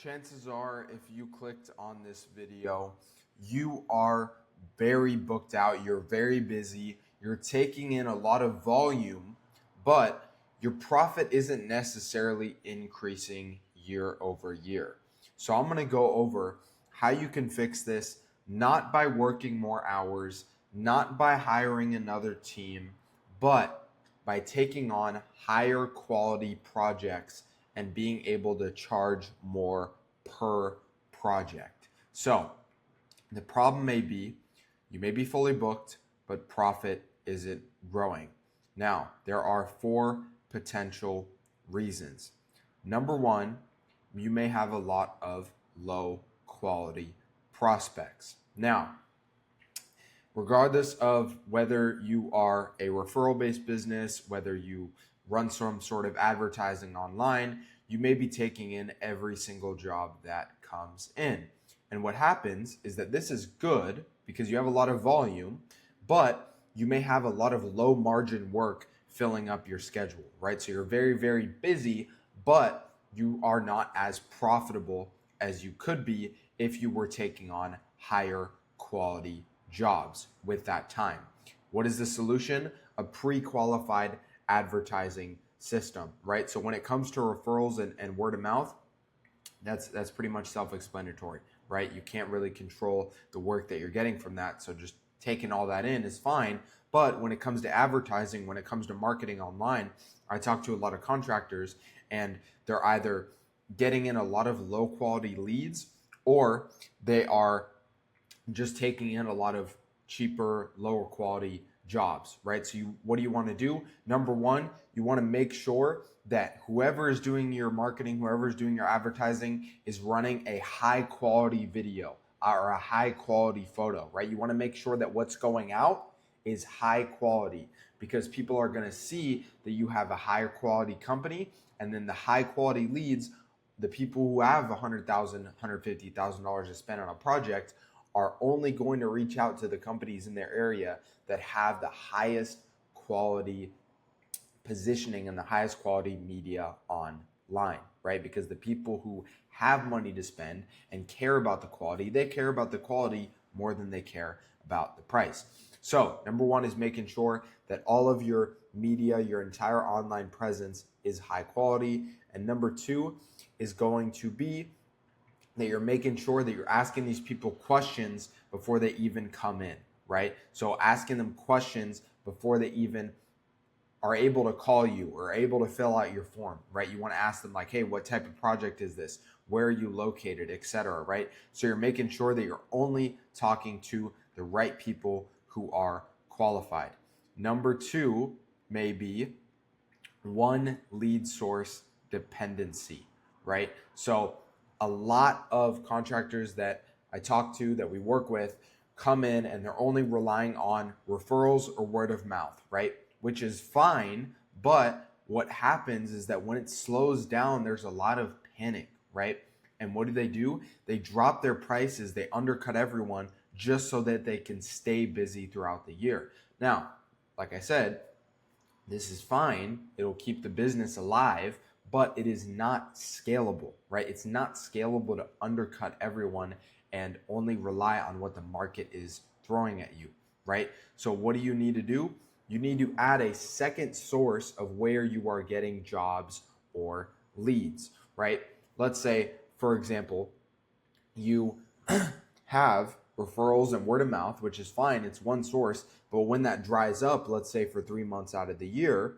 Chances are, if you clicked on this video, you are very booked out, you're very busy, you're taking in a lot of volume, but your profit isn't necessarily increasing year over year. So I'm going to go over how you can fix this, not by working more hours, not by hiring another team, but by taking on higher quality projects and being able to charge more per project. So the problem may be you may be fully booked, but profit isn't growing. Now, there are 4 potential reasons. Number 1, you may have a lot of low quality prospects. Now, regardless of whether you are a referral-based business, whether you run some sort of advertising online, you may be taking in every single job that comes in. And what happens is that this is good because you have a lot of volume, but you may have a lot of low margin work filling up your schedule, right? So you're very, very busy, but you are not as profitable as you could be if you were taking on higher quality jobs with that time. What is the solution? A pre-qualified advertising system, right? So when it comes to referrals and word of mouth, that's pretty much self-explanatory, right? You can't really control the work that you're getting from that. So just taking all that in is fine. But when it comes to advertising, when it comes to marketing online, I talk to a lot of contractors and they're either getting in a lot of low quality leads or they are just taking in a lot of cheaper, lower quality jobs, right? So what do you want to do? Number 1, you want to make sure that whoever is doing your marketing, whoever is doing your advertising is running a high quality video or a high quality photo, right? You want to make sure that what's going out is high quality because people are going to see that you have a higher quality company, and then the high quality leads, the people who have $100,000, $150,000 to spend on a project are only going to reach out to the companies in their area that have the highest quality positioning and the highest quality media online, right? Because the people who have money to spend and care about the quality, they care about the quality more than they care about the price. So number 1 is making sure that all of your media, your entire online presence is high quality. And number 2 is going to be that you're making sure that you're asking these people questions before they even come in, right? So asking them questions before they even are able to call you or able to fill out your form, right? You want to ask them like, hey, what type of project is this? Where are you located, etc., right? So you're making sure that you're only talking to the right people who are qualified. Number 2 may be one lead source dependency, right? So a lot of contractors that I talk to, that we work with, come in and they're only relying on referrals or word of mouth, right? Which is fine, but what happens is that when it slows down, there's a lot of panic, right? And what do? They drop their prices, they undercut everyone just so that they can stay busy throughout the year. Now, like I said, this is fine. It'll keep the business alive, but it is not scalable, right? It's not scalable to undercut everyone and only rely on what the market is throwing at you, right? So what do you need to do? You need to add a second source of where you are getting jobs or leads, right? Let's say, for example, you have referrals and word of mouth, which is fine. It's one source. But when that dries up, let's say for 3 months out of the year,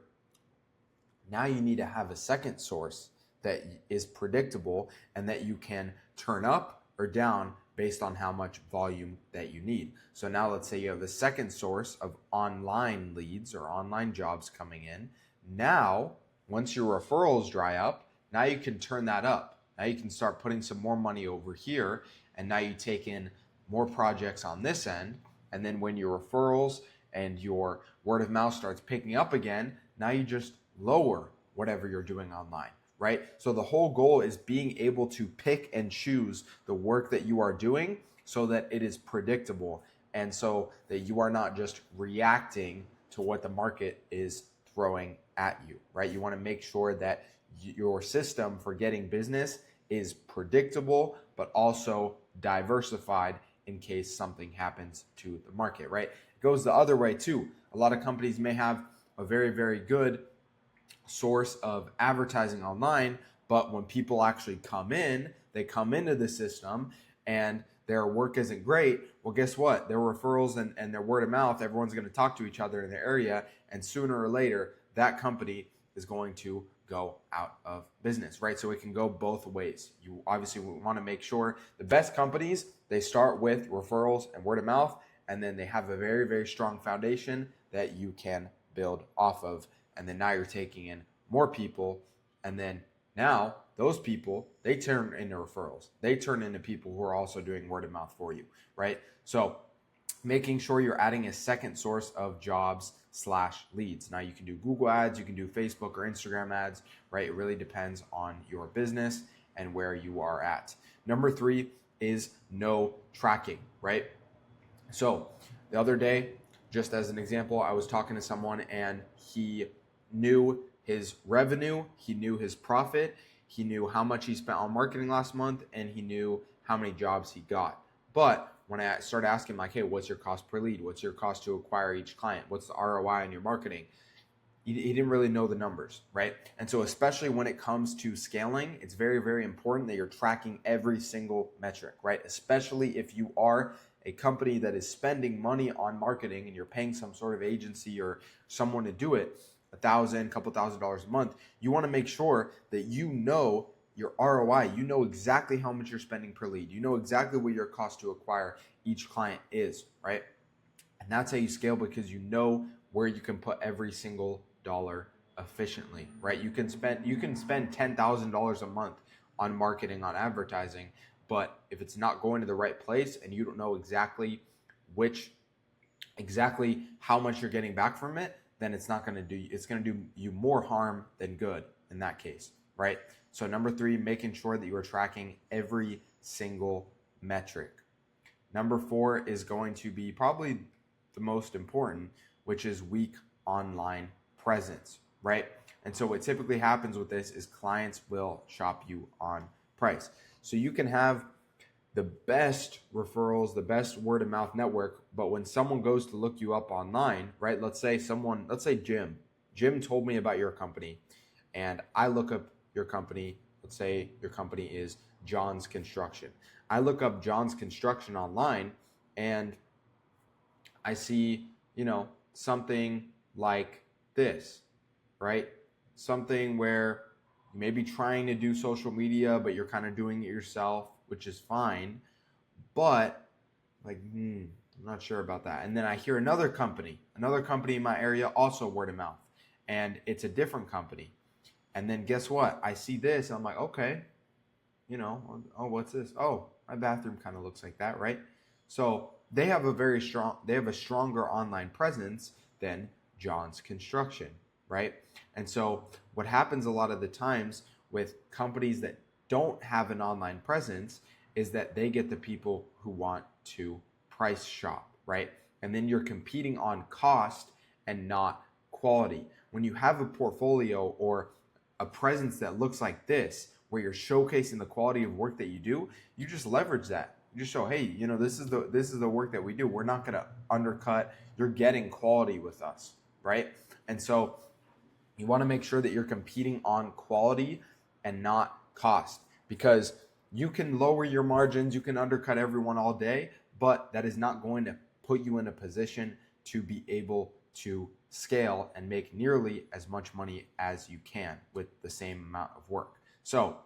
now you need to have a second source that is predictable and that you can turn up or down based on how much volume that you need. So now let's say you have a second source of online leads or online jobs coming in. Now, once your referrals dry up, now you can turn that up. Now you can start putting some more money over here, and now you take in more projects on this end. And then when your referrals and your word of mouth starts picking up again, now you just lower whatever you're doing online, right? So the whole goal is being able to pick and choose the work that you are doing so that it is predictable and so that you are not just reacting to what the market is throwing at you, right? You want to make sure that your system for getting business is predictable, but also diversified in case something happens to the market, right? It goes the other way too. A lot of companies may have a very, very good source of advertising online, but when people actually come in, they come into the system and their work isn't great. Well, guess what? Their referrals and their word of mouth, everyone's going to talk to each other in their area, and sooner or later, that company is going to go out of business, right? So it can go both ways. You obviously want to make sure the best companies, they start with referrals and word of mouth, and then they have a very, very strong foundation that you can build off of. And then now you're taking in more people, and then now those people, they turn into referrals. They turn into people who are also doing word of mouth for you, right? So making sure you're adding a second source of jobs / leads. Now you can do Google ads, you can do Facebook or Instagram ads, right? It really depends on your business and where you are at. Number 3 is no tracking, right? So the other day, just as an example, I was talking to someone and he knew his revenue, he knew his profit, he knew how much he spent on marketing last month, and he knew how many jobs he got. But when I started asking him, like, hey, what's your cost per lead? What's your cost to acquire each client? What's the ROI on your marketing? He didn't really know the numbers, right? And so especially when it comes to scaling, it's very, very important that you're tracking every single metric, right? Especially if you are a company that is spending money on marketing and you're paying some sort of agency or someone to do it, $1,000, couple $1,000s a month, you want to make sure that you know your ROI. You know exactly how much you're spending per lead. You know exactly what your cost to acquire each client is, right? And that's how you scale, because you know where you can put every single dollar efficiently, right? You can spend $10,000 a month on marketing, on advertising, but if it's not going to the right place and you don't know exactly how much you're getting back from it, then it's going to do you more harm than good in that case, right? So number 3, making sure that you are tracking every single metric. Number 4 is going to be probably the most important, which is weak online presence, right? And so what typically happens with this is clients will shop you on price. So you can have the best referrals, the best word of mouth network, but when someone goes to look you up online, right? Let's say Jim told me about your company, and I look up your company. Let's say your company is John's Construction. I look up John's Construction online and I see, something like this, right? Something where you may be trying to do social media, but you're kind of doing it yourself, which is fine. But I'm not sure about that. And then I hear another company in my area, also word of mouth, and it's a different company. And then guess what? I see this, and I'm like, okay, oh, what's this? Oh, my bathroom kind of looks like that, right? So they have a stronger online presence than John's Construction, right? And so what happens a lot of the times with companies that don't have an online presence is that they get the people who want to price shop, right? And then you're competing on cost and not quality. When you have a portfolio or a presence that looks like this, where you're showcasing the quality of work that you do, you just leverage that. You just show, hey, this is the work that we do. We're not going to undercut. You're getting quality with us, right? And so you want to make sure that you're competing on quality and not cost, because you can lower your margins, you can undercut everyone all day, but that is not going to put you in a position to be able to scale and make nearly as much money as you can with the same amount of work. So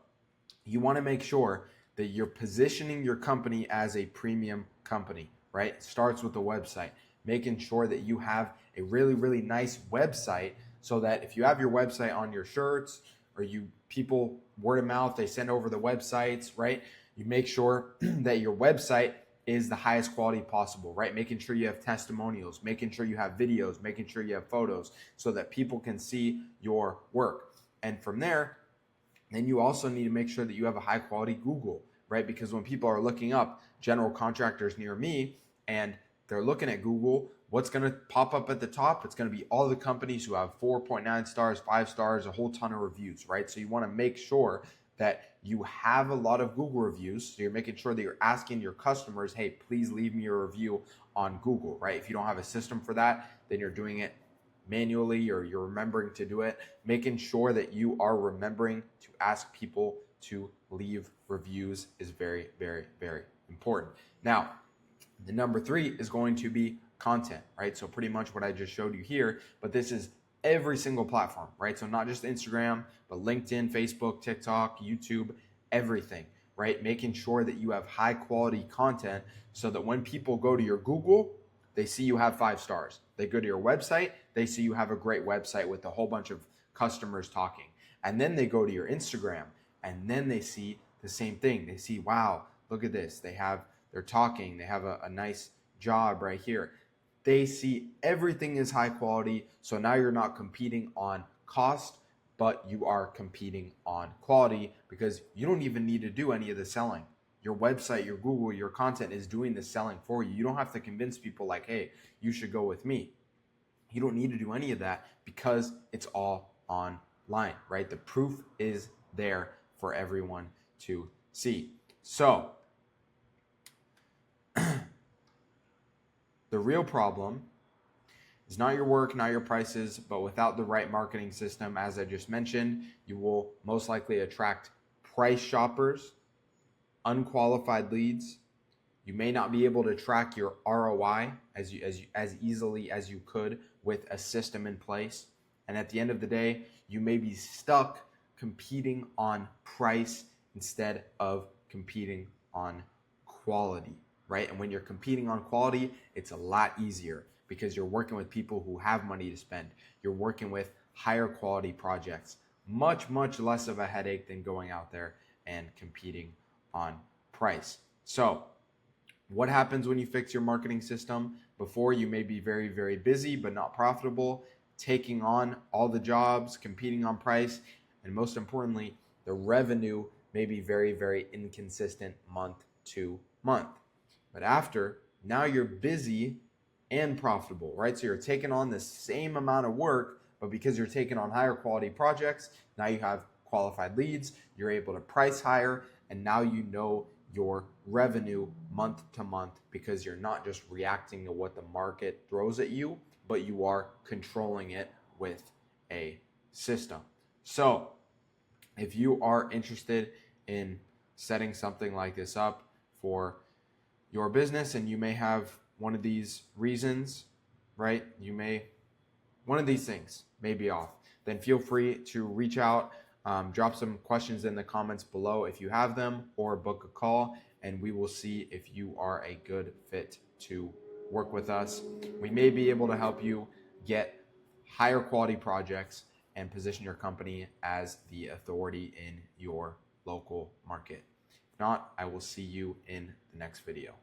you want to make sure that you're positioning your company as a premium company, right? It starts with the website, making sure that you have a really, really nice website, so that if you have your website on your shirts, or people word of mouth, they send over the websites, right? You make sure that your website is the highest quality possible, right? Making sure you have testimonials, making sure you have videos, making sure you have photos, so that people can see your work. And from there, then you also need to make sure that you have a high quality Google, right? Because when people are looking up general contractors near me and they're looking at Google, what's going to pop up at the top? It's going to be all the companies who have 4.9 stars, 5 stars, a whole ton of reviews, right? So you want to make sure that you have a lot of Google reviews. So you're making sure that you're asking your customers, hey, please leave me a review on Google, right? If you don't have a system for that, then you're doing it manually or you're remembering to do it. Making sure that you are remembering to ask people to leave reviews is very, very, very important. Now, the number 3 is going to be content, right? So pretty much what I just showed you here, but this is every single platform, right? So not just Instagram, but LinkedIn, Facebook, TikTok, YouTube, everything, right? Making sure that you have high quality content so that when people go to your Google, they see you have 5 stars. They go to your website, they see you have a great website with a whole bunch of customers talking. And then they go to your Instagram and then they see the same thing. They see, wow, look at this. They're talking, they have a nice job right here. They see everything is high quality. So now you're not competing on cost, but you are competing on quality because you don't even need to do any of the selling. Your website, your Google, your content is doing the selling for you. You don't have to convince people like, hey, you should go with me. You don't need to do any of that because it's all online, right? The proof is there for everyone to see. So the real problem is not your work, not your prices, but without the right marketing system, as I just mentioned, you will most likely attract price shoppers, unqualified leads. You may not be able to track your ROI as easily as you could with a system in place. And at the end of the day, you may be stuck competing on price instead of competing on quality, right? And when you're competing on quality, it's a lot easier because you're working with people who have money to spend. You're working with higher quality projects, much, much less of a headache than going out there and competing on price. So what happens when you fix your marketing system? Before, you may be very, very busy, but not profitable, taking on all the jobs, competing on price, and most importantly, the revenue may be very, very inconsistent month to month. But after, now you're busy and profitable, right? So you're taking on the same amount of work, but because you're taking on higher quality projects, now you have qualified leads, you're able to price higher, and now you know your revenue month to month because you're not just reacting to what the market throws at you, but you are controlling it with a system. So if you are interested in setting something like this up for your business and you may have one of these reasons, right? One of these things may be off, then feel free to reach out, drop some questions in the comments below if you have them, or book a call, and we will see if you are a good fit to work with us. We may be able to help you get higher quality projects and position your company as the authority in your local market. If not, I will see you in the next video.